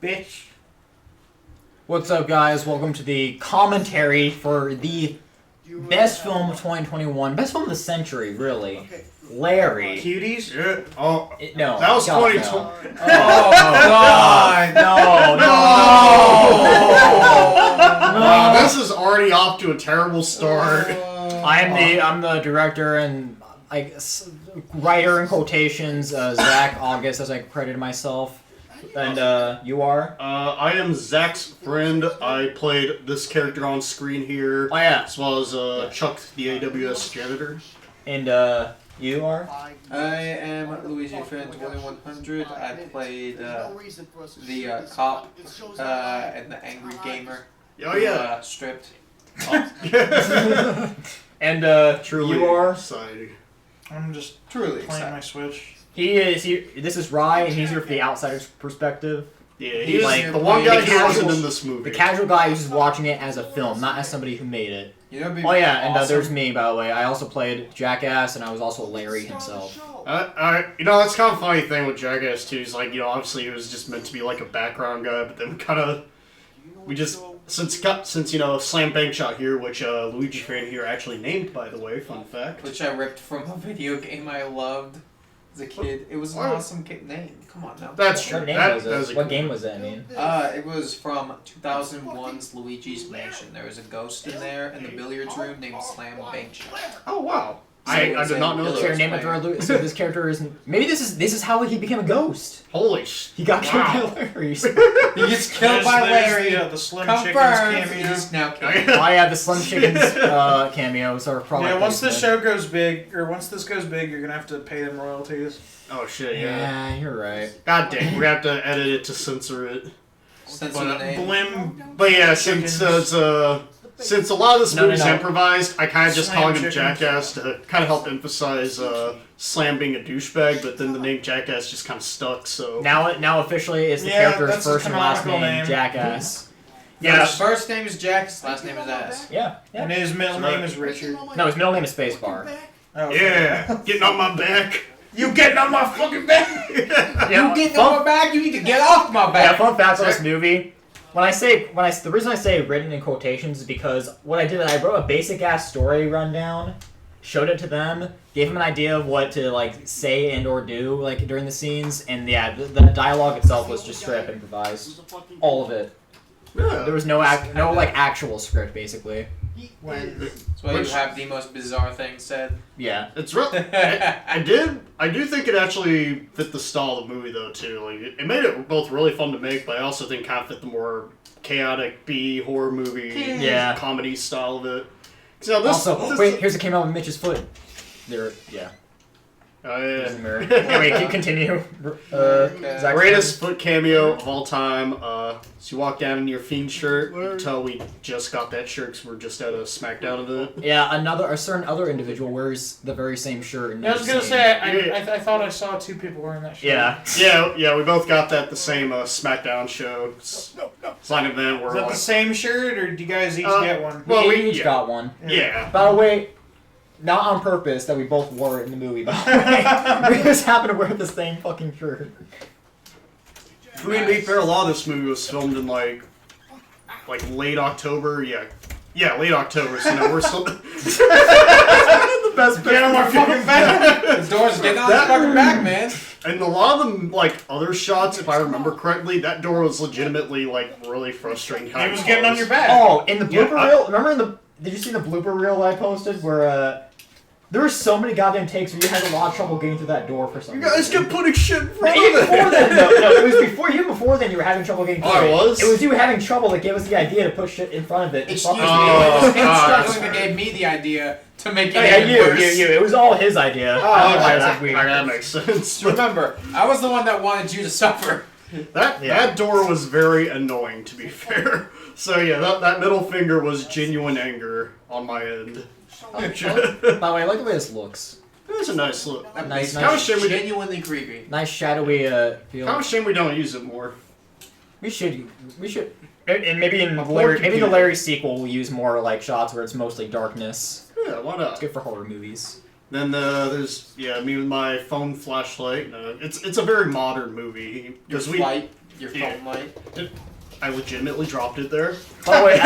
bitch. What's up, guys? Welcome to the commentary for the best film of 2021, best film of the century, really. Larry. Cuties? Yeah. Oh, No. that was God, 2020. no. Oh God! No! Wow, this is already off to a terrible start. I'm the director and writer in quotations, Zach August, as I credited myself. And you are? I am Zach's friend. I played this character on screen here. Oh yeah. As well as Chuck, the AWS janitor. And you are? I am Luigi Fan 2100. I played the cop and the angry gamer. Oh yeah. Stripped. And Truly you are? exciting. I'm just Truly playing excited. my Switch. This is Rye, and he's here for the outsider's perspective. Yeah, he's like the one guy the who wasn't casual- in this movie. The casual guy who's just watching it as a film, not as somebody who made it. You know, Oh yeah, and there's me, by the way. I also played Jackass, and I was also Larry himself. You know, that's kind of a funny thing with Jackass too. Is like, you know, obviously it was just meant to be like a background guy, but then since you know Slam Bank Shot here, which Luigi Fan here actually named, by the way, fun fact. which I ripped from a video game I loved as a kid. It was an awesome name. Come on now. That's true. What name That was is it? a What good game one. was that, I mean? It was from 2001's Luigi's Mansion. There was a ghost in there in the billiards room named Slam Bank Shot. Oh wow. So I it's did not know a Let's that. hear a name after Lu- So this character isn't... Maybe this is how he became a ghost. Holy sh! He got killed Wow. by Larry. He gets killed by Larry. The Slim Confirmed. Chickens cameo. He's now Oh yeah, the Slim Chickens cameos are probably... Yeah, once this show goes big, or once this goes big, you're gonna have to pay them royalties. Oh shit! Yeah. Yeah, you're right. God dang, we have to edit it to censor it. Censor the name. Blim. But yeah, since since a lot of this No, no, movie's no. improvised, I kind of just Slam calling him chickens. Jackass to kind of help emphasize Slam being a douchebag. But then the name Jackass just kind of stuck. So Now officially it's the Yeah, character's that's the first and last canonical name, name. Jackass. Yeah. yeah. His first name is Jack, his last name is Ass. Yeah, And yeah. his middle Right. name is Richard. No, his middle name is Spacebar. Oh, Yeah, getting on my back. You getting on my fucking back? Yeah, You get on my back, you need to get off my Yeah, back. fun fact on this movie. The reason I say written in quotations is because what I did is I wrote a basic ass story rundown, showed it to them, gave them an idea of what to like say and or do like during the scenes, and yeah, the dialogue itself was just straight up improvised, all of it. Yeah. There was no actual script basically. That's why you have the most bizarre thing said. Yeah. It's real. I do think it actually fit the style of the movie though too. Like it made it both really fun to make, but I also think kind of fit the more chaotic B horror movie Yeah. comedy style of it. So this, Also, wait, here's a came out with Mitch's foot. There, yeah. Oh There's the yeah. mirror. Anyway, continue. Zach, Greatest foot cameo of all time. So you walk down in your Fiend shirt. You can tell we just got that shirt because we're just at a SmackDown event. Yeah, a certain other individual wears the very same shirt. In I was the gonna scene. say, I thought I saw two people wearing that shirt. Yeah. Yeah, we both got that the same SmackDown show. It's an event where Is that like, the same shirt, or do you guys each get one? well, we we each yeah. got one. Yeah. By the way, not on purpose that we both wore it in the movie, by the way. We just happened to wear the same fucking shirt. I mean, to be fair, a lot of this movie was filmed in like late October. Yeah, late October. So no, we're still the best. Get on my fucking back! The door's getting on his fucking back, man. And a lot of them, like other shots, if I remember correctly, that door was legitimately like really frustrating. He was getting on your back. Oh, in the blooper Yeah, reel, remember did you see the blooper reel I posted where, there were so many goddamn takes where you had a lot of trouble getting through that door for some You reason. guys kept putting shit in front Even of before it. then, no, it was even before then you were having trouble getting through Oh, it. it was? It was you having trouble that gave us the idea to put shit in front of it. Excuse me, Oh, it was him God. struggling that gave me the idea to make it Oh, yeah, even worse. you. It was all his idea. Oh, Why okay, is it that, weird? that makes sense. Remember, I was the one that wanted you to suffer. That door was very annoying, to be fair. So yeah, that middle finger was genuine anger on my end. By the way, I like the way this looks. It was a nice look. That Nice, makes nice. How shame we genuinely creepy. Nice shadowy feel. Kind of shame we don't use it more. We should, and maybe in More the Larry sequel we'll use more like shots where it's mostly darkness. Yeah, why not? It's good for horror movies. Then there's me with my phone flashlight. It's a very modern movie because we Flight. Your Yeah. phone light. I legitimately dropped it there. Oh wait,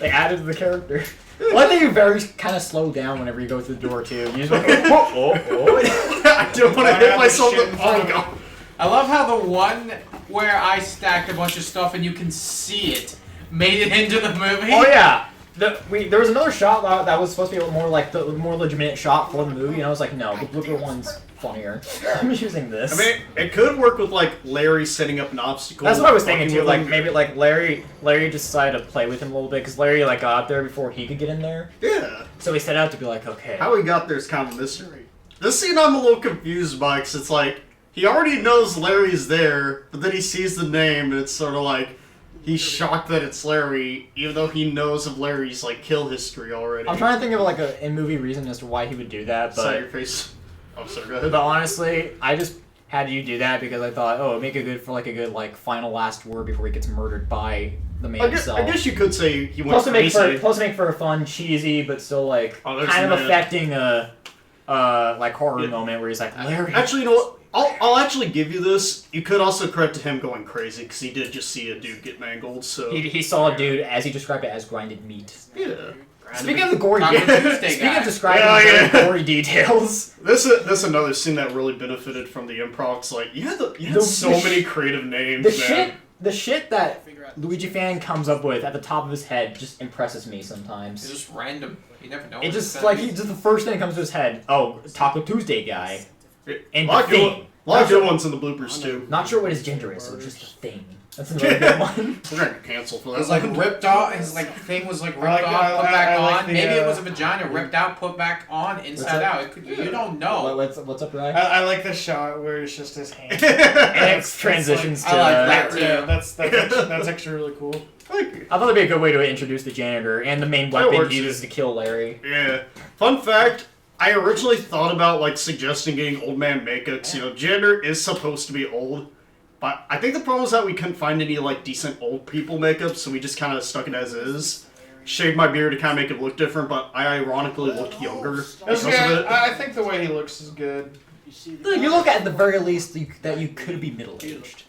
they added the character. Well, I think you very kind of slow down whenever you go through the door too. You just like, I don't want to hit myself in the phone. I love how the one where I stacked a bunch of stuff and you can see it made it into the movie. Oh yeah. There was another shot that was supposed to be more like the more legitimate shot for the movie, and I was like, no, the blooper one's funnier. I'm using this. I mean, it could work with like Larry setting up an obstacle. That's what I was thinking too. Like maybe like Larry just decided to play with him a little bit because Larry like got out there before he could get in there. Yeah. So he set out to be like, okay. How he got there is kind of a mystery. This scene I'm a little confused by because it's like he already knows Larry's there, but then he sees the name and it's sort of like he's shocked that it's Larry, even though he knows of Larry's like kill history already. I'm trying to think of like a in-movie reason as to why he would do that, Saw but your face. Oh, sorry. Go ahead. but honestly, I just had you do that because I thought, oh, it'd make it good for like a good like final last word before he gets murdered by the man himself. I guess you could say he went Plus to crazy. make for a fun, cheesy, but still like Oh, there's kind of that. affecting a like horror Yeah. moment where he's like, Larry. Actually, you know what? I'll actually give you this. You could also credit to him going crazy because he did just see a dude get mangled. So He saw a dude, as he described it, as grinded meat. yeah. Speaking of the gory, Taco Tuesday speaking guy. of describing Yeah. very gory details, This is another scene that really benefited from the improv. It's like you had so many creative names, the shit that Luigi Fan comes up with at the top of his head just impresses me It's sometimes. just random. You never know. It what just it's like gonna be. just the first thing that comes to his head. Oh, Taco Tuesday guy, A and lot the thing. of good ones in the bloopers too. Not sure what his gender is, so just the thing. That's another good one. We're gonna get canceled for It that. was like ripped off. His like thing was like ripped I like- off, I- put I- back I like on. the, Maybe it was a vagina ripped out, put back on, inside that? out. It could, you don't know. What's up, Ryan? I like the shot where it's just his hand. And it transitions I to. like that too. Yeah, that's actually really cool. I thought that'd be a good way to introduce the janitor and the main That weapon works, he uses to kill Larry. Yeah. Fun fact, I originally thought about like suggesting getting old man makeup 'cause, you know, gender is supposed to be old. But I think the problem is that we couldn't find any like decent old people makeup, so we just kind of stuck it as is. Shaved my beard to kind of make it look different, but I ironically look younger because of it. I think the way he looks is good. You look at the very least that you could be middle aged.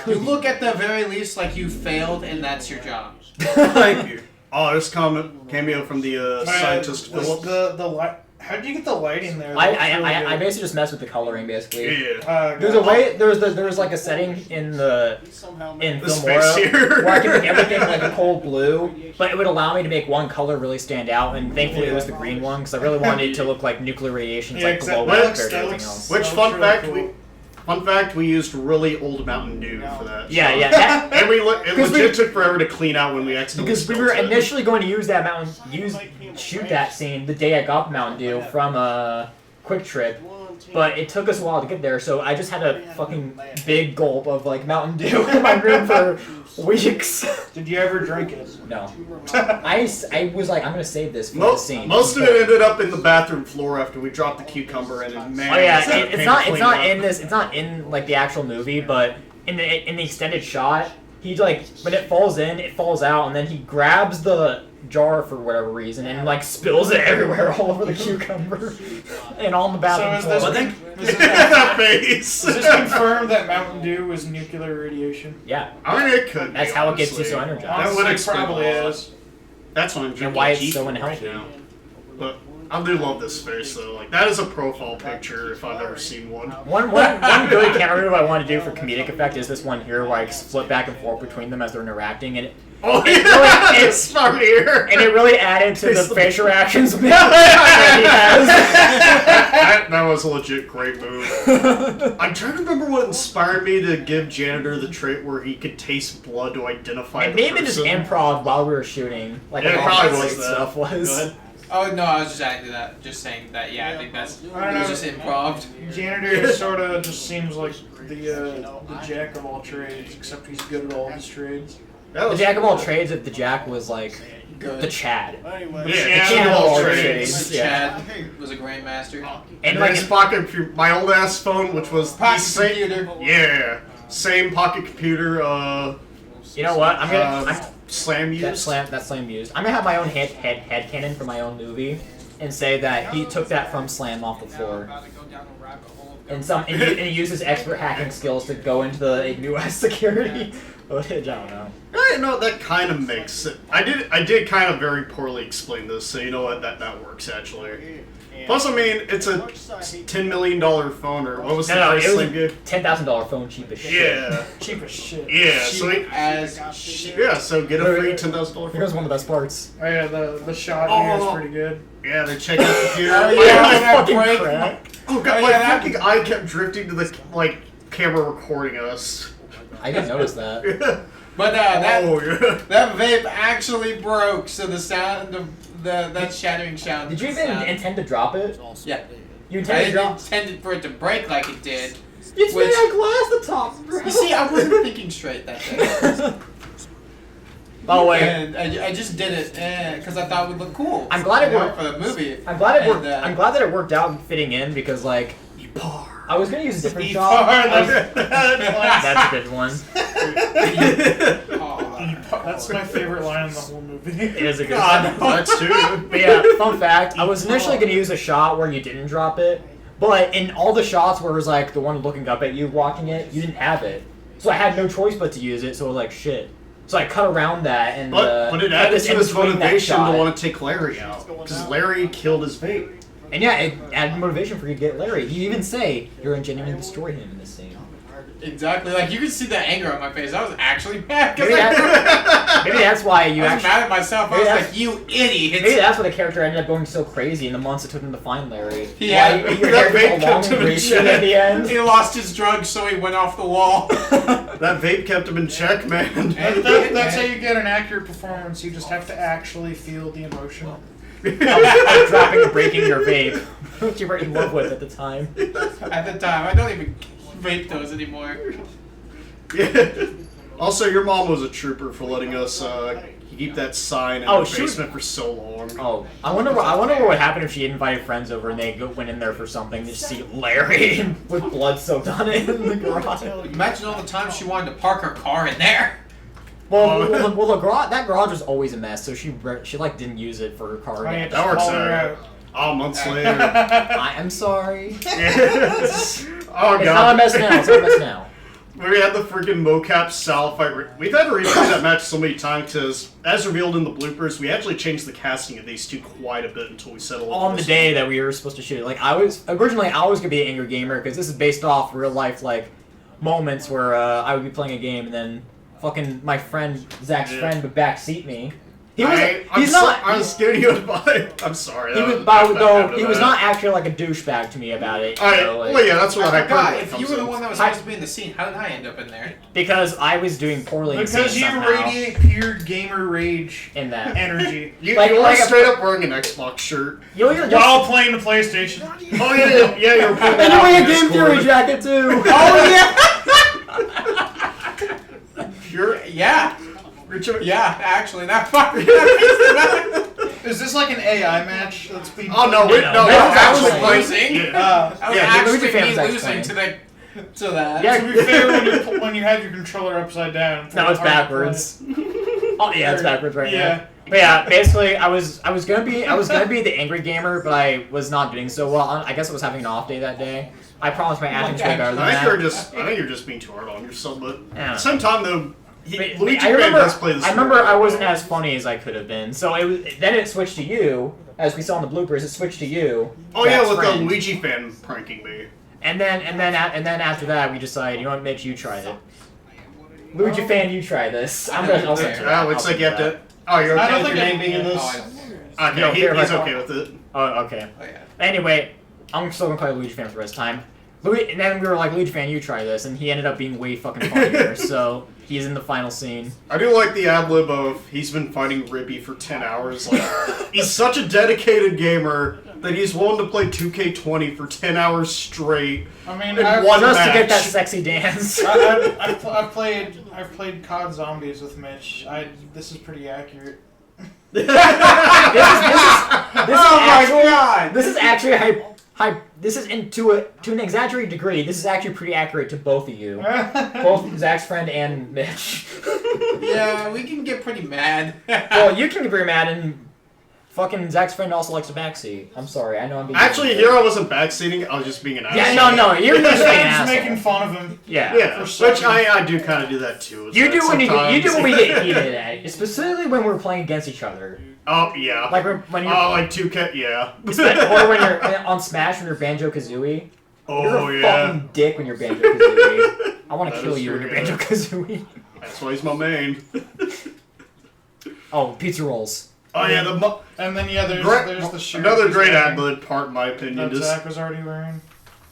You look at the very least like you failed, and that's your job. Thank you. Oh, this cameo from the scientist Philip. The light. How did you get the lighting there? I basically just messed with the coloring basically. Yeah. There's a way there's like a setting in The space Filmora here. where I can make everything like a cold blue, but it would allow me to make one color really stand out, and thankfully it was the green one because I really wanted it to look like nuclear radiation's like exactly. glowing That compared to that everything looks- else. Which That looks really fun fact, we used really old Mountain Dew for that. Yeah, shot. yeah. That, And it Because legit we- took forever to clean out when we accidentally because we spilled were it. initially going to use that shoot that scene the day I got Mountain Dew from Quick Trip, but it took us a while to get there, so I just had a fucking big gulp of like Mountain Dew in my room for weeks. Did you ever drink it? No. I was like, I'm gonna save this for the scene. Most of it ended up in the bathroom floor after we dropped the cucumber in, and man, Oh yeah, was that a it's pain not to it's clean not up. in this. It's not in like the actual movie, but in the extended shot, he like when it falls in, it falls out, and then he grabs the jar for whatever reason and like spills it everywhere all over the cucumber and on the bathroom So is floor. this, That face. does this confirm that Mountain Dew is nuclear radiation? Yeah, I mean, it could. that's be, how it gets you honestly. so energized. That would Honestly, explain probably a lot. is. That's why I'm drinking why it's Jeep so right unhealthy. now. But I do love this face though. Like that is a profile picture if I've ever seen one. One good camera move I want to do for comedic effect is this one here where I flip back and forth between them as they're interacting, and Oh It yeah, really- it's from here. it really added to the facial reactions that that was a legit great move. he has. I'm trying to remember what inspired me to give Janitor the trait where he could taste blood to identify It the may have been just person. improv while we were shooting. Like Yeah, a it lot probably of was that that. stuff was. Go ahead. Oh no, I was just adding to that. Just saying that. Yeah, I think that's. It I don't was know. just improv. Janitor sort of just seems like the jack of all trades, except he's good at all his trades. That The was jack of all trades, if the jack was like Good. the Chad. Yeah, the king of all trades. Yeah. Chad was a grandmaster. And And like his pocket, my old ass phone, which was the Pocket same, computer. yeah, same pocket computer. you know what? I'm gonna Slam used. that slam used. I'm gonna have my own head cannon for my own movie and say that he took that from Slam off the floor. and he uses expert hacking skills to go into the US security footage. I don't know. I know that kind of makes sense. I did kind of very poorly explain this, so you know what, that works actually. Plus, I mean, it's a $10 million phone, or what was the price it was thing good? $10,000 phone, cheap as shit. Yeah. Cheap as shit. Yeah, so get a free $10,000 phone. Here's one of the best parts. Oh yeah, the shot here is pretty good. Yeah, they check out the computer. Oh, yeah, fucking break. crap. Oh god, Oh, my yeah, fucking eye kept drifting to the camera recording us. I didn't notice that. But yeah. that vape actually broke, so the sound of that shattering sound. Did you even intend to drop it? Yeah. You I intended to drop? intended for it to break like it did. It's Which- made out of glass, the top, bro. You see, I wasn't thinking straight that day. By the way, And I just did it because I thought it would look cool. I'm glad it you know, worked. for the movie. I'm glad it worked. And, I'm glad that it worked out and fitting in because, like, I was gonna use a different E-par, shot. That's a good one. That's my favorite line in the whole movie. It is a good God, one. that's too. But yeah, fun fact: I was initially gonna use a shot where you didn't drop it, but in all the shots where it was like the one looking up at you watching it, you didn't have it. So I had no choice but to use it. So I was like, shit. So I cut around that and. But it had added this to his in-between that motivation to shot. want to take Larry out. Because Larry killed his vape. And yeah, it added motivation for you to get Larry. You even say you're going to genuinely destroy him in this scene. Exactly. Like you can see the anger on my face. I was actually mad because Maybe, I maybe that's why you was actually. mad at myself. I Maybe was that's- like, "You idiot!" Maybe that's why the character ended up going so crazy in the months it took him to find Larry. Yeah. Why your That hair vape was all long kept and him in greasy check. at the end. He lost his drugs, so he went off the wall. That vape kept him in check, man. That's how you get an accurate performance. You just have to actually feel the emotion. Of dropping and breaking your vape, which you were in love with at the time. At the time, I don't even vape those anymore. Yeah. Also, your mom was a trooper for letting us keep that sign in Oh, the she was- basement for so long. Oh, I wonder what would happen if she had invited friends over and they went in there for something to see Larry with blood soaked on it in the garage. Imagine all the times she wanted to park her car in there. Well, the garage, that garage was always a mess, so she like didn't use it for her car. Right, yet. That works Call her out. Oh, months later. I am sorry. Yes. Oh It's not a god. mess now. It's not a mess now. We had the freaking mocap Sal fight. We've had to replay that match so many times because, as revealed in the bloopers, we actually changed the casting of these two quite a bit until we settled On the day that we were supposed to shoot it, like I was gonna be an angry gamer because this is based off real life like moments where I would be playing a game and then fucking my friend Zach's friend would backseat me. He was I was scared you would buy. I'm sorry. He that was, was- but that though happened he to was that. not actually like a douchebag to me about it. Alright, You know, like, well, yeah, that's what I I forgot, heard. if you were the one that was supposed to be in the scene, how did I end up in there? because I was doing poorly. Because in you somehow radiate pure gamer rage in that. energy You, Like- you were like a- straight up wearing an Xbox shirt. You're just, while playing the PlayStation. Oh yeah, yeah, you're pulling and that you're off wearing a in Game Theory Discord. jacket too. Oh You're yeah, Richard. yeah. Actually, that fucking that Is this like an AI match that's being? Oh no, wait, No, no, that that's was actually losing. Yeah. was Yeah, actually Luigi fans me X losing playing. to that. Yeah. To be fair, when you have your controller upside down. No, it's hard to backwards. Oh yeah, it's backwards right Yeah. now. But yeah, basically, I was gonna be the angry gamer, but I was not doing so well. I guess I was having an off day that day. I promised my acting's way better than I think that. you're just being too hard on yourself, but Yeah. at the same time though, But Luigi I Man remember, does play this. I remember I wasn't as funny as I could have been. So then it switched to you, as we saw in the bloopers. It switched to you. Oh yeah, Jack's with friend. the Luigi fan pranking me. And then after that, we decided, you know what, Mitch, you try it. Luigi fan, you try this. I'm gonna. I'll censor that. Oh, it's I'll like you have censor to. Oh, you're I okay don't with your think name being in this? Oh, I don't. Okay, You don't care he's about- okay with it. that. Oh, okay. Oh yeah. Anyway, I'm still gonna play Luigi fan for the rest of the time. And then we were like, Luigi fan, you try this, and he ended up being way fucking funnier. So he's in the final scene. I do like the ad lib of he's been fighting Ribby for 10 hours. Like, he's such a dedicated gamer that he's willing to play 2K20 for 10 hours straight. I mean, In I've, one Just to get that match. sexy dance. I've played COD Zombies with Mitch. This is pretty accurate. This is Oh my god! This is actually this is to an exaggerated degree. This is actually pretty accurate to both of you, both Zach's friend and Mitch. Yeah, we can get pretty mad. Well, you can get very mad and Fucking Zach's friend also likes a backseat. I'm sorry, I know I'm being... Actually, here I wasn't backseating, I was just being an asshole. Yeah, no, you're just being an Just asshole. making fun of him. Yeah, which I do kind of do that too. You do when you do when we sometimes. get heated at it, specifically when we're playing against each other. Oh, yeah. Like when you're... like 2K, yeah. Or when you're on Smash when you're Banjo-Kazooie. Oh, You're a yeah. fucking dick when you're Banjo-Kazooie. I want to That kill is you when true, you're yeah. Banjo-Kazooie. That's why he's my main. Oh, pizza rolls. Oh, yeah, And then there's the shirt. another he's great wearing ad-lib part, in my opinion. that Just, Zach was already wearing.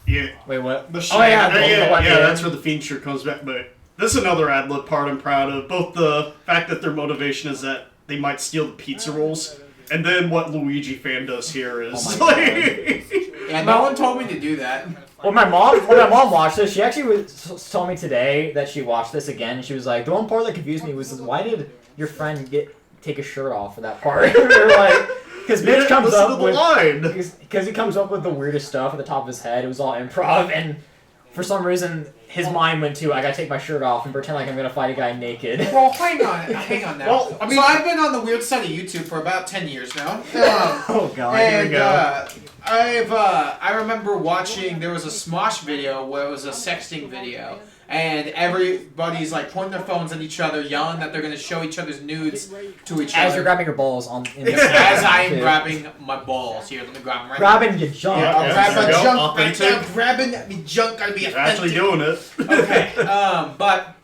yeah. Wait, what? The Oh shirt. yeah, Yeah, that's where the Fiend shirt comes back. But this is another ad-lib part I'm proud of. Both the fact that their motivation is that they might steal the pizza rolls, and then what Luigi fan does here is Oh my like... Yeah, no one told me to do that. When my mom watched this, she actually told me today that she watched this again. And she was like, the one part that confused me was, why did your friend take his shirt off for that part? We were like, because Mitch comes listen to up the with line. because he comes up with the weirdest stuff at the top of his head. It was all improv, and for some reason his mind went to, I gotta take my shirt off and pretend like I'm gonna fight a guy naked. Well, hang on now. Well, I mean- so I've been on the weird side of YouTube for about 10 years now. Oh god, here we And go. I remember watching, there was a Smosh video where it was a sexting video, and everybody's like pointing their phones at each other, yelling that they're going to show each other's nudes to each As other. you're grabbing your balls on in the As I am too. grabbing my balls. Here, let me grab them right Grabbing your junk. now. I'll Yeah, grab there my you go. junk right Authentic. now. Grabbing my junk, gotta be He's actually authentic. doing it. Okay, but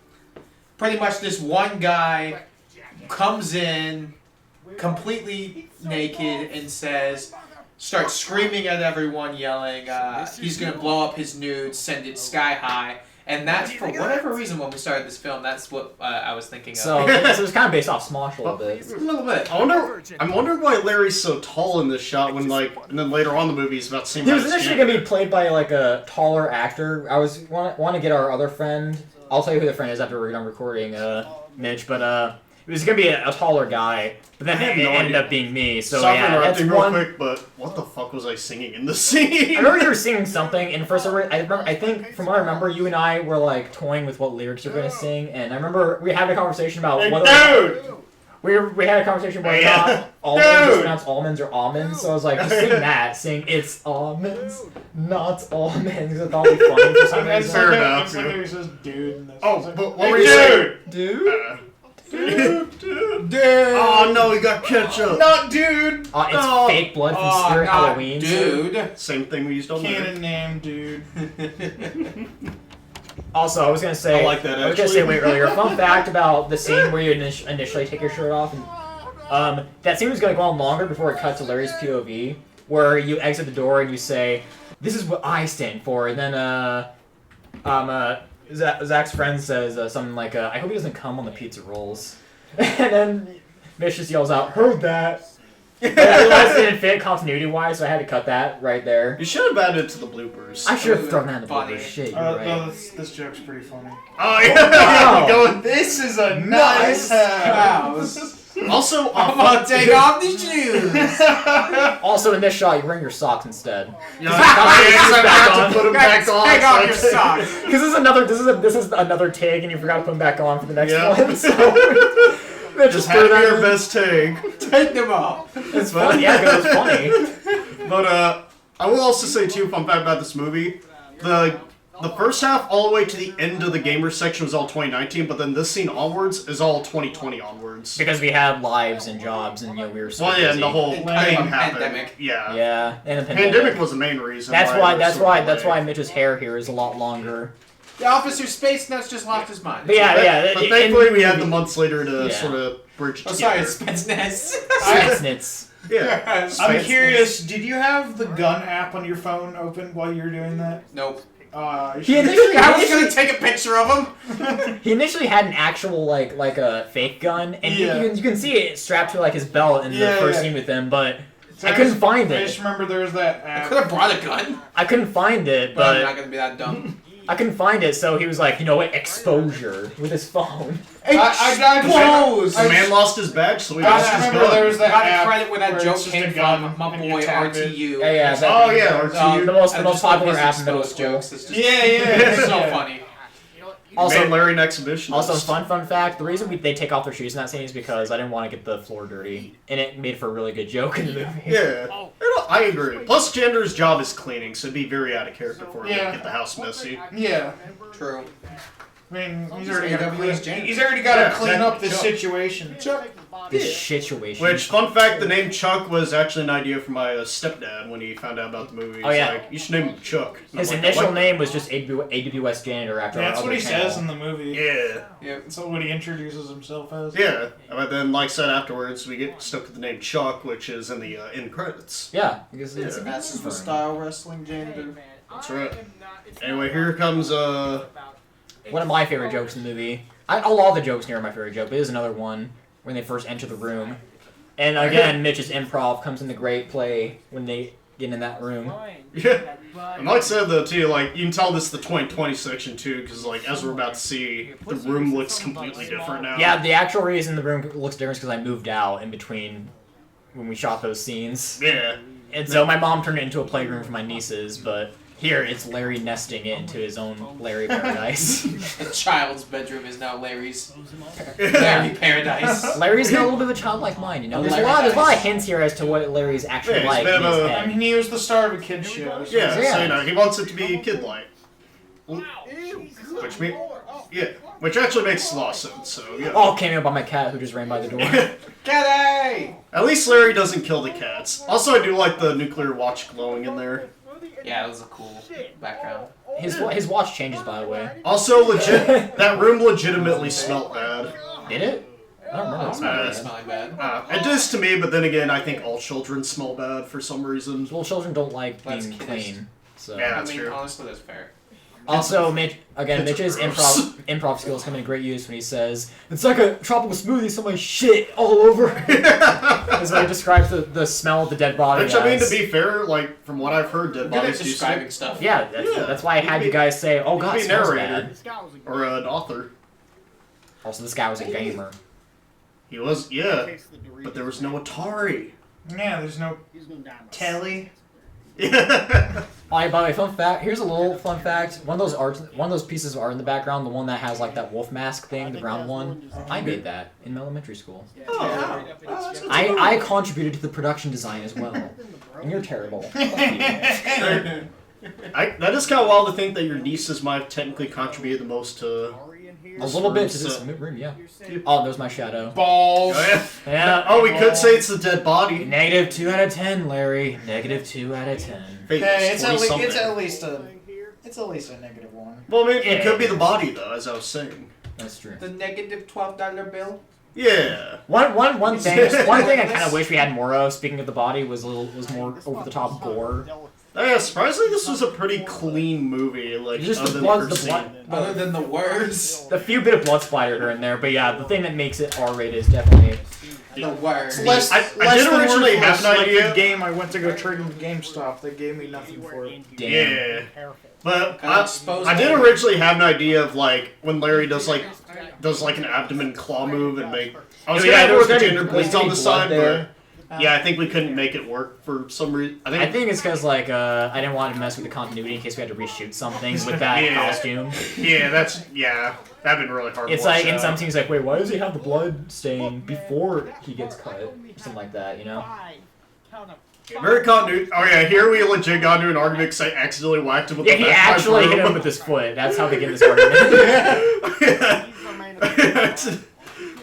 pretty much this one guy comes in completely naked and starts screaming at everyone, yelling, he's gonna blow up his nudes, send it sky high. And that's, for whatever reason, when we started this film, that's what I was thinking of. So it's kind of based off Smosh a little bit. A little bit. I'm wondering why Larry's so tall in this shot when, like, and then later on in the movie he's about the same He was height as initially Jim. gonna be played by like a taller actor. I was want to get our other friend. I'll tell you who the friend is after we're done recording, Mitch. But it was gonna be a taller guy. But then I have it no ended idea. up being me. So Sorry for yeah, that's interrupting real one. quick, but what the fuck was I singing in this scene? I remember you were singing something, and first I think from what I remember, you and I were like toying with what lyrics you were gonna sing, and I remember we had a conversation about Hey, whether dude! we had a conversation whether or Yeah. not almonds is Dude! pronounced almonds or almonds. So I was like, just sing that, sing it's almonds, not almonds. I thought it'd be funny for some It's reason. Fair like enough, it's like yeah. he says dude. And Oh, it's like, but what hey, were you saying? Dude. Dude. Oh no, he got ketchup. Not dude. It's No. fake blood from Oh, Spirit not Halloween. dude. Same thing we used on Canon name, dude. Also, I was gonna say, I like that, I was gonna actually. say way earlier. Fun fact about the scene where you initially take your shirt off, and that scene was gonna go on longer before it cut to Larry's POV, where you exit the door and you say, "This is what I stand for," and then Zach's friend says something like, "I hope he doesn't come on the pizza rolls," and then Mitch just yells out, "Heard that." But I realized it didn't fit continuity-wise, so I had to cut that right there. You should have added it to the bloopers. I should have thrown that in the Funny. blooper. Shit, you're No, right. this joke's pretty funny. Oh yeah, Wow. going. This is a nice house. Also, I'm gonna take off these shoes. Also, in this shot, you're wearing your socks instead. Yeah, I have to put him back on. Take so off I your can- socks. Because this is another take, and you forgot to put them back on for the next Yeah. one. So Just have your best take. Take them off. It's funny, yeah, because it's funny. But I will also say too, fun fact about this movie, the first half all the way to the end of the gamer section was all 2019, but then this scene onwards is all 2020 onwards. Because we had lives and jobs, and we were so Well, yeah, busy. and the whole thing Pandemic. happened. Pandemic. Yeah. Yeah, and the Pandemic was the main reason. That's why. why. it was That's so why. delayed. That's why Mitch's hair here is a lot longer. The Officer Space Nuts just lost his mind. But yeah. But in thankfully, the we had the movie- months later to Yeah. sort of bridge Oh, together. sorry, it's Spetsnaz. Snits. Yeah. I'm curious. Did you have the gun app on your phone open while you were doing that? Nope. You He should- initially, I was gonna take a picture of him. he initially had an actual like a fake gun, and Yeah. you can see it strapped to like his belt in the Yeah, first yeah. scene with him, but So I couldn't find I it. just remember there was that I could app. have brought a gun, I couldn't find it, but I'm but not gonna be that dumb. I couldn't find it, so he was like, you know what, exposure with his phone. I got Expose! The man lost his badge, so he I lost just his remember gun. there was that Got app credit where that joke it's just came a gun from. My and you boy tap it. RTU. Yeah, Oh yeah, RTU. the most I just popular love app his in middle exposed school. jokes. It's just Yeah, it's so yeah. funny. Also, made Larry an exhibitionist. Also, fun fact: the reason they take off their shoes in that scene is because I didn't want to get the floor dirty, and it made for a really good joke in the movie. Yeah, I agree. Plus, Jander's job is cleaning, so it'd be very out of character for him to get the house messy. Yeah. True. I mean, he's Just already got AWS to janitor. he's already got to Yeah, clean up this Chuck. situation. This situation. Which, fun fact, the name Chuck was actually an idea from my stepdad when he found out about the movie. He's like, you should name him Chuck. And His I'm like, initial "What?" name was just AWS janitor after Yeah, our that's other what he channel. says in the movie. Yeah. Yeah. That's what he introduces himself as. Yeah. But then, like I said afterwards, we get stuck with the name Chuck, which is in the end credits. Yeah, because it's Yeah. That's the style wrestling janitor. That's right. Anyway, here comes, one of my favorite jokes in the movie. All the jokes here are my favorite joke, but there's another one when they first enter the room. And again, Mitch's improv comes into great play when they get in that room. Yeah. And like I said, though, too, like, you can tell this is the 2020 section, too, because, like, as we're about to see, the room looks completely different now. Yeah, the actual reason the room looks different is because I moved out in between when we shot those scenes. Yeah. And so my mom turned it into a playroom for my nieces, but here it's Larry nesting it into his own Larry paradise. The child's bedroom is now Larry's. Larry paradise. Larry's got a little bit of a childlike mind, you know? There's a lot of hints here as to what Larry's actually Yeah, like he's a in bit his of a- head. I mean, he was the star of a kid's show. So Yeah, Yeah. so, you know, he wants it to be kid-like. Which actually makes a lot of sense, so, yeah. All came out by my cat who just ran by the door. Caddy! At least Larry doesn't kill the cats. Also, I do like the nuclear watch glowing in there. Yeah, that was a cool background. His watch changes, by the way. Also, that room legitimately smelled bad. Did it? I don't remember it It's smelling not bad. smelling bad. It does to me, but then again, I think all children smell bad for some reason. Well, children don't like That's being kids. clean. So. Yeah. I That's mean, true. honestly, that's fair. Also, It's Mitch's gross. improv skills come in great use when he says, "It's like a tropical smoothie, so my shit all over." That's what he describes the smell of the dead body. Which, I mean, to as. be fair, like, from what I've heard, dead Good at bodies do describing stink. stuff. Yeah, that's why I had you guys say, "Oh God, be it smells narrator. bad." Or an author. Also, this guy was a gamer. He was, yeah. But there was no Atari. Yeah, there's no telly. Yeah. Oh, yeah, by the way, fun fact. Here's a little fun fact. One of those pieces of art in the background, the one that has like that wolf mask thing, the brown one. I made that in elementary school. Oh. I contributed to the production design as well. And you're terrible. Fuck you. That is kind of wild to think that your nieces might have technically contributed the most to... A little bit to this room, yeah. Oh, there's my shadow. Balls. Oh, yeah. Yeah. Oh, we could say it's the dead body. Negative 2 out of 10, Larry. Negative 2 out of 10. Hey, Hey, it's at 20-something. least a -1. Well, I mean, Yeah. it could be the body, though, as I was saying. That's true. The negative $12 bill. Yeah. One thing I kind of wish we had more of. Speaking of the body, was more over the top gore. Yeah, surprisingly, this was a pretty clean movie. Like, Just other the than blood, first the blood, scene. Other than the words. the few bit of blood splatter here and there. But yeah, the thing that makes it R-rated is definitely. The words. Less, I less did than originally worthless, have an like idea. the game I went to go trade in GameStop. They gave me nothing for it. Damn. Yeah. But Kinda exposed I did Larry. originally have an idea of, like, when Larry does like an abdomen claw move and make... I was Yeah, gonna have there was the gonna be- gender there was bleeds gonna on be the blood side, there. but... Yeah, I think we couldn't make it work for some reason. I think it's because like I didn't want to mess with the continuity in case we had to reshoot something with that Yeah. costume. That'd been really hard It's to watch like in out. some scenes like, wait, why does he have the blood stain before he gets cut? Something like that, you know? Very continuity. Oh yeah, here we legit got into an argument because I accidentally whacked him with Yeah, the he back of my actually hit broom. him with his foot. That's how they get in this argument. Yeah.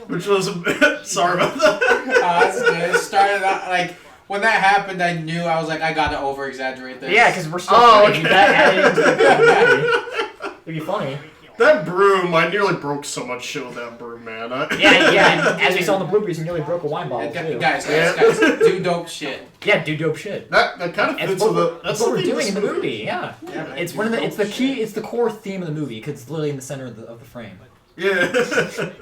Which was a bit... Sorry about that. That's good. It started out like when that happened. I knew I was like, I gotta over exaggerate this. Yeah, because we're still Oh, funny. okay. That added into the It'd be funny. That broom, I nearly broke so much shit with that broom, man. Yeah, and as we saw in the bloopers, he nearly broke a wine bottle, too. Guys, do dope shit. Yeah, do dope shit. That kind of That's fits what, with we're, the... that's what we're the theme doing in of the this movie, yeah. Yeah, man. It's it's the core theme of the movie, because it's literally in the center of the frame. Yeah.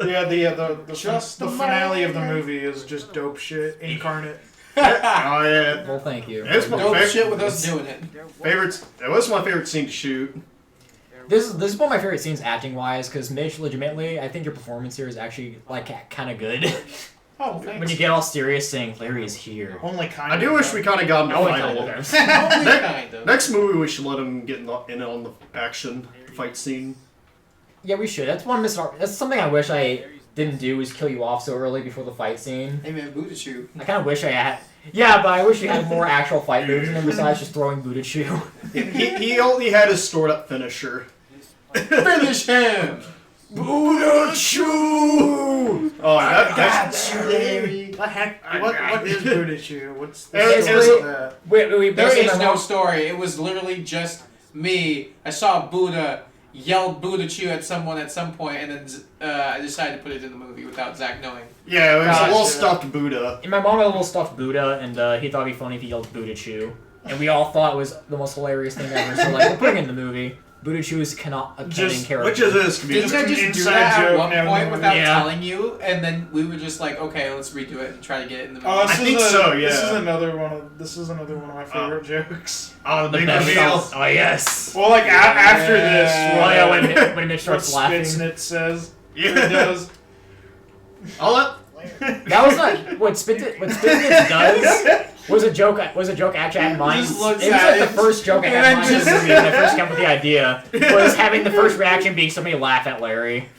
Yeah, the Just the a finale of the moment. movie is just dope shit incarnate. Oh yeah. Well, thank you. It's my Dope favorite, shit with us doing it. It was my favorite scene to shoot. This is one of my favorite scenes acting wise, because Mitch, legitimately, I think your performance here is actually like kind of good. Oh, thanks. When you get all serious saying Larry is here. Only kind. I do wish we kind of got him to Only fight a kind little. of. Only kind of. Next movie, we should let him get in on the action, the fight scene. Yeah, we should. That's one missed. That's something I wish I didn't do, was kill you off so early before the fight scene. Hey man, Budachu. I kind of wish I had. Yeah, but I wish you had more actual fight moves in there besides just throwing Budachu. He only had his stored up finisher. Finish him! Budachu! Oh, that's Larry. What the heck? What is Budachu? What's the It's story basically- of that? We There basically is my no mom- story. It was literally just me. I saw Buddha yelled Budachu at someone at some point, and then I decided to put it in the movie without Zach knowing. Yeah, it was a Gotcha. little stuffed Buddha. My mom had a little stuffed Buddha, and he thought it'd be funny if he yelled Budachu. And we all thought it was the most hilarious thing ever, so like, we're putting it in the movie. Budachu is a canon character. Which it is to be Didn't I an just do inside that at joke one now in the point movie. without Yeah. telling you? And then we were just like, okay, let's redo it and try to get it in the movie. Oh, I think so, yeah. This is another one of my favorite jokes. Oh, the The big best reveal. shot. Oh yes. Well, like after this, Oh yeah, when Mitch what starts laughing. Spitsnit says, he Yeah. does. I'll let. That was not what Spitznitz does. Was a joke actually I had in mind. Just It looks was at like the it. first joke I And had in then mind in the just- movie when I first came up with the idea. Was having the first reaction being somebody laugh at Larry.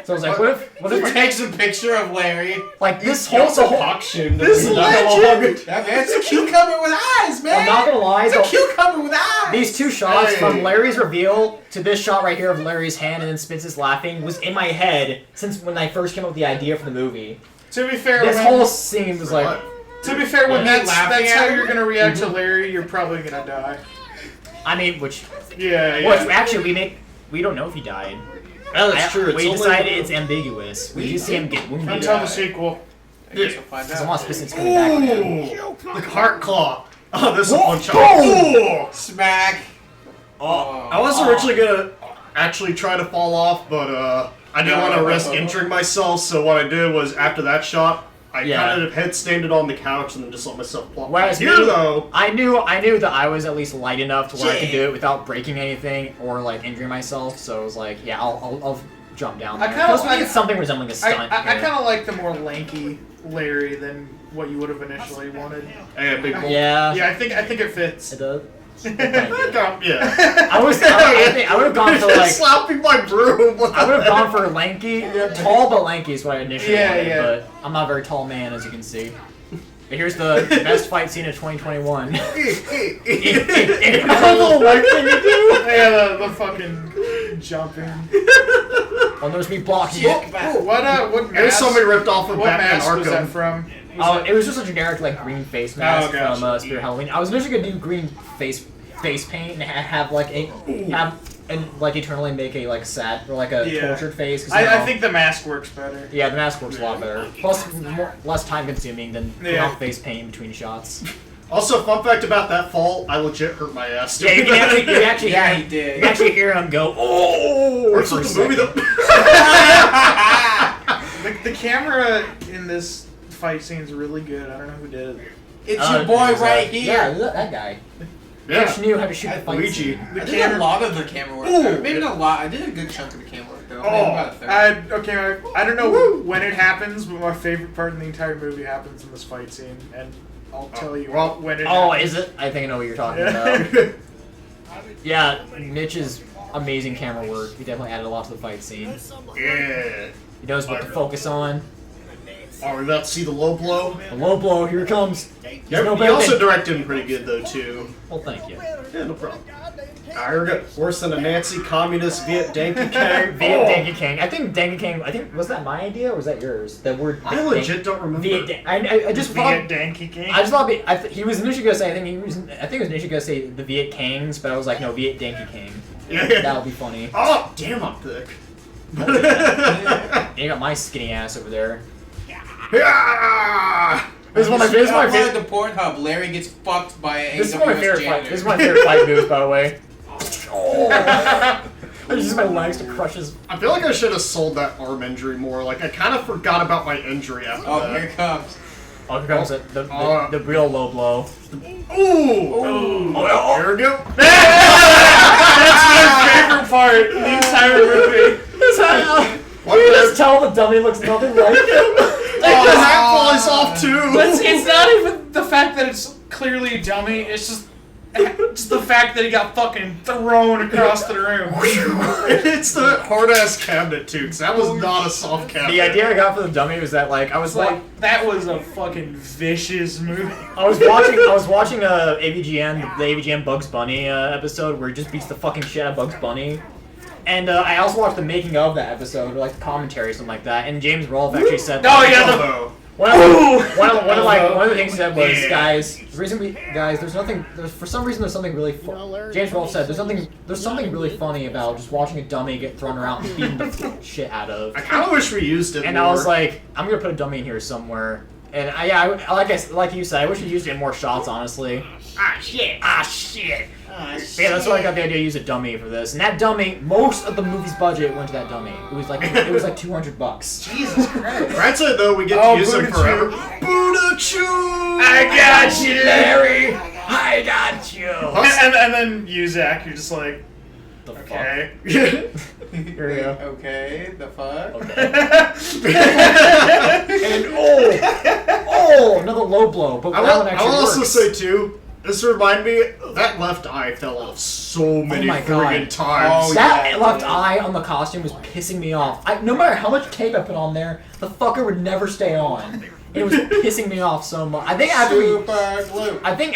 So I was like, what He if takes a picture of Larry. like this whole auction. This legend. That man, it's a cucumber with eyes, man. I'm not gonna lie, It's a though, cucumber with eyes. these two shots Hey. from Larry's reveal to this shot right here of Larry's hand and then Spitz laughing was in my head since when I first came up with the idea for the movie. To be fair, This when, whole scene was like, to be fair, when Yeah. that's Laughing how at him? you're gonna react to Larry, you're probably gonna die. I mean, which Yeah. we don't know if he died. Well, that's true. It's We only- decided it's ambiguous. We just see him get wounded. Until the sequel. I guess we'll find Because I out. want Spitz coming back again. Ooh, the heart claw. Oh, this is a one shot. Boom! Smack. Oh, I was originally gonna actually try to fall off, but I didn't want to risk injuring myself. So what I did was after that shot, I Yeah. kind of head-standed on the couch and then just let myself plop. Whereas Here me- though, I knew that I was at least light enough to where I could Yeah. do it without breaking anything or like injuring myself. So I was like, yeah, I'll jump down I there. kinda Plus, like- it's something resembling a I stunt. kind yeah. of like the more lanky Larry than what you would have initially wanted. hey, big boy. Yeah, Yeah, I think it fits. it does. Yeah. I would have gone for like slapping my broom. I would have gone for lanky, tall but lanky is what I initially Yeah, wanted. yeah. But I'm not a very tall man, as you can see. But here's the best fight scene of 2021. Hey. That little white thing you do. Yeah, the fucking jumping. Oh, there's me blocking it. What what There's mask? somebody ripped off of What Batman mask was that Arkham. from? Oh, it was just a generic like green face mask gotcha. from Spirit Halloween. I was initially gonna do green face paint and have like like eternally make a like sad or like a Yeah. tortured face. 'cause, I think the mask works better. yeah, the mask works a lot better. Plus, less time consuming than putting Yeah. on face paint in between shots. Also, fun fact about that fall, I legit hurt my ass. Yeah, you can actually Yeah, hear he did. You can actually hear him go, oh! Or it's for a like the movie second. The camera in this fight scene is really good. I don't know who did it. It's your boy right here. Yeah, look, that guy. Yeah. Just knew how to shoot the fight Luigi. scene. I did a lot of the camera work. Ooh. Maybe not a lot. I did a good chunk of the camera work though. Oh, Maybe about a third. I don't know when it happens, but my favorite part in the entire movie happens in this fight scene, and I'll tell you well, when it Oh, happens. is it? I think I know what you're talking Yeah. about. Yeah, Mitch's amazing camera work. He definitely added a lot to the fight scene. Yeah. He knows what to focus on. Are we about to see the low blow? The low blow, here it comes. Yeah, no he better also than- directed him pretty good though too. Well, thank you. Yeah, no problem. Alright, here we go. Worse than a Nazi communist Viet Danky Kang. Viet Danky King. I think Danky King. Was that my idea or was that yours? The word. I legit don't remember. I just thought. Viet Danky King. I just thought he was initially gonna say. I think he was initially gonna say the Viet Kangs, but I was like, no, Viet Danky King. Yeah. That'll be funny. Oh, damn, I'm thick. And you got my skinny ass over there. Yeah. This is one of my favorite. The Pornhub. Larry gets fucked by a This is one of my AWS favorite fight. janitor. This is my favorite fight moves, by the way. Oh. I just use my legs to crush his. I feel like I should have sold that arm injury more. Like, I kind of forgot about my injury after Oh, that. here it comes. Oh, here comes the real low blow. Ooh! Oh, here we go. That's my favorite part in the entire movie. What You the- just tell the dummy looks nothing like him. Oh, the hat flies off too! It's not even the fact that it's clearly dummy. It's just Just the fact that he got fucking thrown across the room. It's the hard ass cabinet too, because that was not a soft cabinet. The idea I got for the dummy was that like I was like That was a fucking vicious movie. I was watching the AVGN Bugs Bunny episode where he just beats the fucking shit out of Bugs Bunny. And I also watched the making of that episode, or like the commentary or something like that. And James Rolfe actually said, Oh yeah, one of the things he said was, guys, there's something really James Rolfe said there's something really funny about just watching a dummy get thrown around and beaten the shit out of. I kind of wish we used it And more. I was like, I'm gonna put a dummy in here somewhere. And like you said, I wish we used it in more shots, honestly. Ah shit. But yeah, that's why I got the idea to use a dummy for this. And that dummy, most of the movie's budget went to that dummy. It was like $200. Jesus Christ. Right side though, we get to use him forever. Buddha-choo! I got you, Larry. I got you. and then you, Zach, you're just like, The okay. Here we go. Okay, the fuck? Okay. And another low blow. But I that will one actually also works. say too, this reminded me, that left eye fell off so many my friggin' God. times. Oh, That yeah, left dude. eye on the costume was pissing me off. No matter how much tape I put on there, the fucker would never stay on. It was pissing me off so much. I think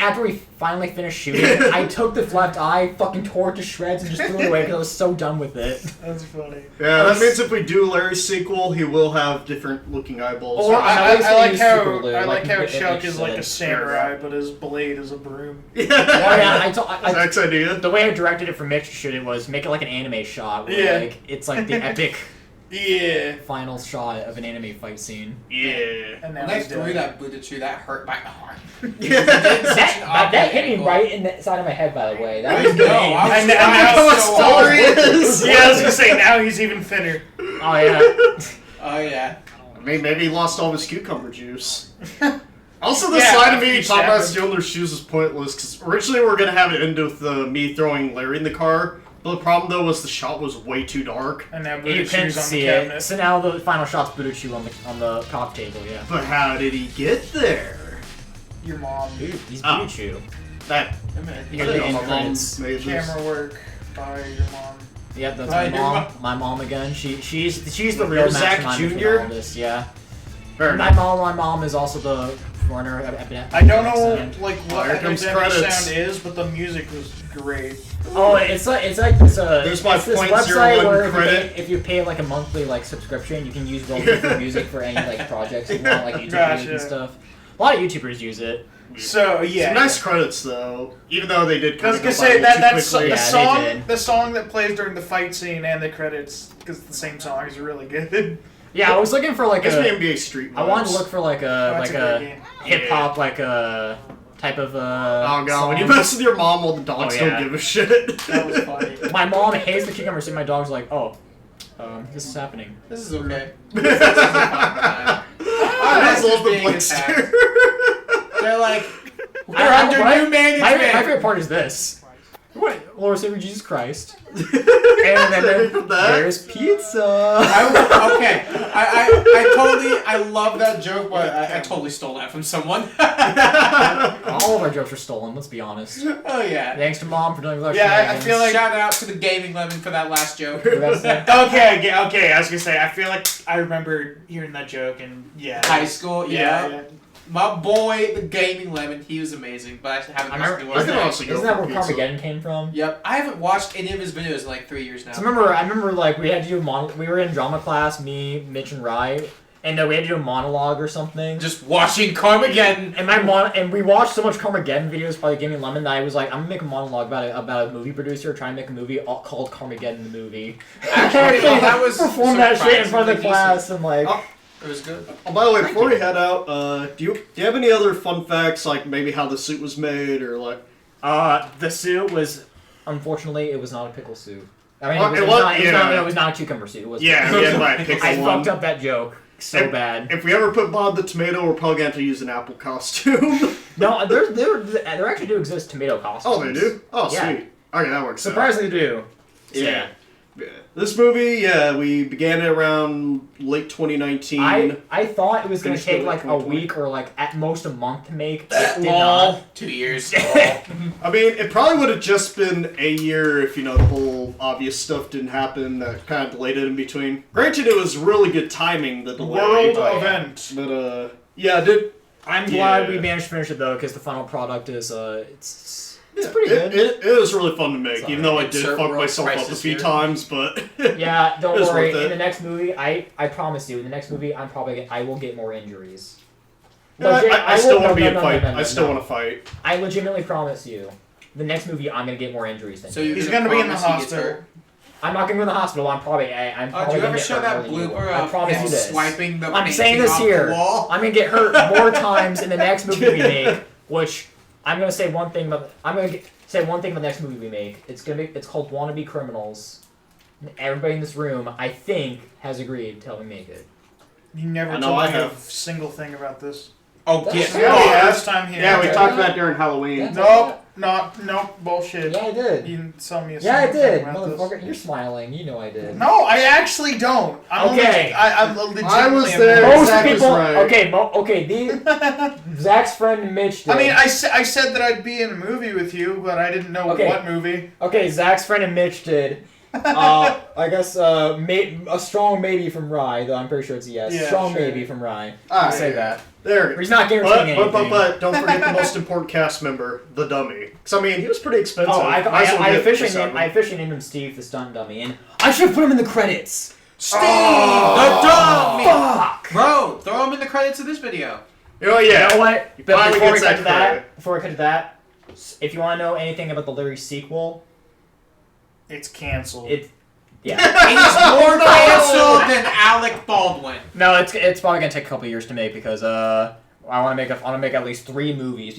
after we finally finished shooting, I took the left eye, fucking tore it to shreds, and just threw it away because I was so done with it. That's funny. Yeah, that means if we do Larry's sequel, he will have different looking eyeballs. Or I like how like Chuck is like a said. samurai, but his blade is a broom. Oh yeah, Zach's idea. the way I directed it for Mitch to shoot it was make it like an anime shot. Where Yeah. like it's like the epic Yeah. final shot of an anime fight scene. Yeah. And now When I he's threw dead. that Buddha-choo, that hurt my arm. That hit me right in the side of my head, by the way. That I was know, great. I was- And now How it's much taller he is! Yeah, I was gonna say now he's even thinner. Oh yeah. Oh, yeah. I mean, maybe he lost all his cucumber juice. Also, the Yeah, side of after me you talking about stabbed him. stealing their shoes was pointless, because originally we were going to have it end with me throwing Larry in the car, but the problem, though, was the shot was way too dark. And now You Buddha couldn't shoes on see the it. cabinet. So now the final shot's Budochu on the top table. Yeah. But how did he get there? Your mom. Dude, he's Oh. Budochu. That... You're I the don't know, end my mom credits. made this. Camera work by your mom. Yep, that's Hi, my your mom. mom. My mom again. She's the real There's Zach mastermind Jr.? for all this. Yeah. Fair My enough. mom is also the runner. I don't know like what Here comes epidemic credits. sound is, but the music was great. Oh, it's like this. There's my it's this 0.01 website where credit. if you pay like a monthly like subscription, you can use royalty-free music for any like projects you want, like YouTube Gotcha. music and stuff. A lot of YouTubers use it. So yeah. Some nice credits, though, even though they did I kind was of gonna go by say a that little that's too quickly. Yeah, they did. the song that plays during the fight scene and the credits, because the same song is really good. Yeah, I was looking for like Gives me a. NBA Street I wanted to vibes. look for like a That's like a a great game. hip hop like a type of Oh god, when you song. mess with your mom while the dogs Oh, yeah. don't give a shit. That was funny. My mom hates the cucumber soup. My dog's like, oh, this is happening. This is okay. I That's love the being Blitz attacked. too. They're like, I- we're under what I- new management. My favorite part is this. What? Lord Savior Jesus Christ. And then From that? there's pizza. I love that joke, but I totally stole that from someone. All of our jokes are stolen. Let's be honest. Oh yeah. Thanks to mom for doing those. Yeah, I feel like- Shout out to the gaming lemon for that last joke. Okay, I was gonna say, I feel like I remember hearing that joke and yeah. High school, Yeah. yeah. My boy, the gaming lemon, he was amazing, but I haven't I watched remember, I the can one. honestly go isn't that for where pizza. Carmageddon came from? Yep, I haven't watched any of his videos in like 3 years now. So I remember like we had to do we were in drama class, me, Mitch, and Rye, and we had to do a monologue or something. Just watching Carmageddon. And we watched so much Carmageddon videos by Gaming Lemon that I was like, I'm gonna make a monologue about a movie producer trying to make a movie called Carmageddon the movie. Actually, that was perform that shit in front of the surprisingly class and like. Oh. It was good. Oh, by the way, before we head out, do you have any other fun facts, like maybe how the suit was made, or like... The suit was, unfortunately, it was not a pickle suit. I mean, Oh, it was not a cucumber suit. It was Yeah, we had to buy a pickle I one. fucked up that joke so bad. If we ever put Bob the Tomato, we're probably going to have to use an apple costume. No, there actually do exist tomato costumes. Oh, they do? Oh, Yeah. sweet. Okay, that works out. Surprisingly do. Yeah. Yeah. This movie, we began it around late 2019. I thought it was going to Finished take it like a 2020. week or like at most a month to make. That It did long. not. 2 years. I mean, it probably would have just been a year if, the whole obvious stuff didn't happen that kind of delayed it in between. Granted, it was really good timing, the delay. World but, event. But, yeah, dude. I'm glad Yeah. we managed to finish it though, because the final product is it's pretty good. It was really fun to make, Sorry. even though I did Insert fuck world myself up a crisis few here. times, but... Yeah, don't It was worry. worth it. In the next movie, I promise you, in the next movie, I will get more injuries. Yeah, Legit- I still will- want to be no, in no, fight. no, no, I still no. want to fight. I legitimately promise you, the next movie, I'm gonna get more injuries than So you. you're He's gonna gonna be in the promise he gets hospital. hurt? I'm not gonna go to the hospital. I'm probably Do gonna you ever get show hurt that more than you. blooper I of promise him you this. swiping the I'm saying painting this off here. the wall? I'm gonna get hurt more times in the next movie we make. Which I'm gonna say one thing about. Say one thing about the next movie we make. It's called Wannabe Criminals. Everybody in this room, I think, has agreed to help me make it. You never I know told I me have. a single thing about this. Oh, That's yes. fair. Yeah, Oh, the yeah. last time here. Yeah, we Okay. talked about it during Halloween. Yeah. Nope, bullshit. Yeah, I did. You didn't tell me a Yeah, I single did, thing about this. motherfucker. You're smiling. You know I did. No, I actually don't. I'm Okay. I'm legitimately. I was there. Most Zach was people. right. Okay. Zach's friend Mitch did. I mean, I said that I'd be in a movie with you, but I didn't know Okay. what movie. Okay, Zach's friend and Mitch did. I guess a strong maybe from Rye, though I'm pretty sure it's a yes. Yeah, strong sure. maybe from Rye. Ah, I'll say yeah. that. There we But go. he's not guaranteeing anything. But don't forget the most important cast member, the dummy. Because, I mean, he was pretty expensive. Oh, I Might as well get officially $7. named him Steve, the stunt dummy, and I should have put him in the credits. Steve, Oh. the dummy! Fuck. Bro, throw him in the credits of this video. Oh, yeah. You know what? But finally before we gets cut that to that, credit. if you want to know anything about the Larry sequel, It's canceled. yeah. He's more canceled than Alec Baldwin. No, it's probably gonna take a couple years to make because I want to make at least 3 movies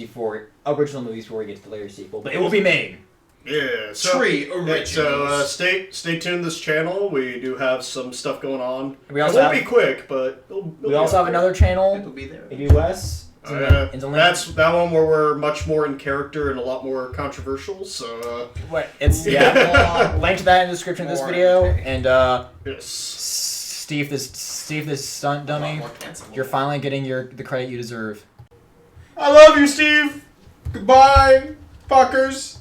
original movies before we get to the Larry sequel, but it will be made. Yeah, so, Tree yeah, originals. so stay tuned to this channel. We do have some stuff going on. We It also won't have be quick, but it'll we also have another It'll channel be there. in the US. It's in the link. That's that one where we're much more in character and a lot more controversial. So What? It's link to that in the description of this More video. entertaining. And yes, Steve, this stunt A lot dummy, more cancelable. you're finally getting the credit you deserve. I love you, Steve. Goodbye, fuckers.